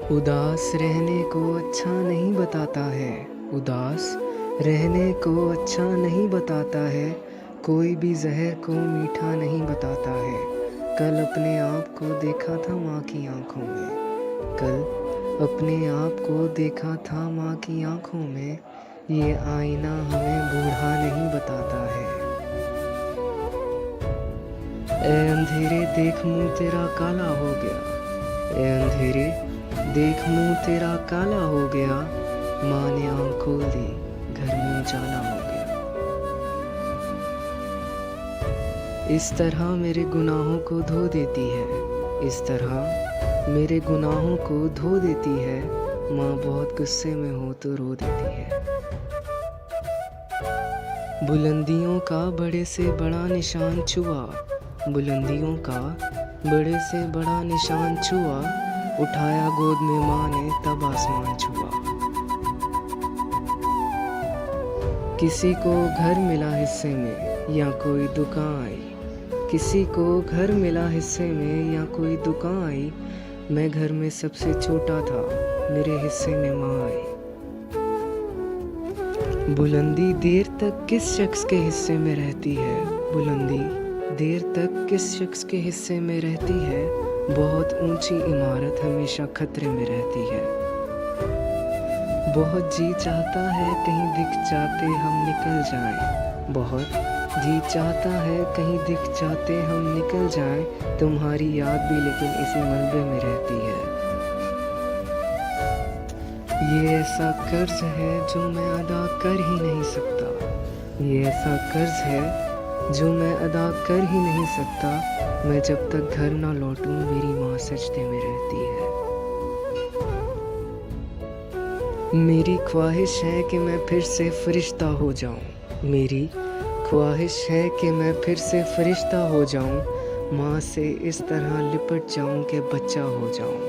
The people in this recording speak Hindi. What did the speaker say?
उदास रहने को अच्छा नहीं बताता है, उदास रहने को अच्छा नहीं बताता है, कोई भी जहर को मीठा नहीं बताता है। कल अपने आप को देखा था माँ की आँखों में, कल अपने आप को देखा था माँ की आँखों में, ये आईना हमें बूढ़ा नहीं बताता है। ए अंधेरे देख मुँह तेरा काला हो गया, ए अंधेरे देख मुँह तेरा काला हो गया, माँ ने आँख खोल दी घर में उजाला हो गया। इस तरह मेरे गुनाहों को धो देती है, इस तरह मेरे गुनाहों को धो देती है, माँ बहुत गुस्से में हो तो रो देती है। बुलंदियों का बड़े से बड़ा निशान छुआ, बुलंदियों का बड़े से बड़ा निशान छुआ, उठाया गोद में माँ ने तब आसमान छुआ। किसी को घर मिला हिस्से में या कोई दुकान आई, किसी को घर मिला हिस्से में या कोई दुकान आई, मैं घर में सबसे छोटा था, मेरे हिस्से में माँ आई। बुलंदी देर तक किस शख्स के हिस्से में रहती है, बुलंदी देर तक किस शख्स के हिस्से में रहती है, बहुत ऊंची इमारत हमेशा खतरे में रहती है। बहुत जी चाहता है कहीं दिख जाते हम निकल जाएं, बहुत जी चाहता है कहीं दिख जाते हम निकल जाएं, तुम्हारी याद भी लेकिन इसी मलबे में रहती है। ये ऐसा कर्ज है जो मैं अदा कर ही नहीं सकता, ये ऐसा कर्ज है जो मैं अदा कर ही नहीं सकता, मैं जब तक घर ना लौटूं मेरी माँ सजदे में रहती है। मेरी ख्वाहिश है कि मैं फिर से फरिश्ता हो जाऊं, मेरी ख्वाहिश है कि मैं फिर से फरिश्ता हो जाऊं, माँ से इस तरह लिपट जाऊं कि बच्चा हो जाऊं।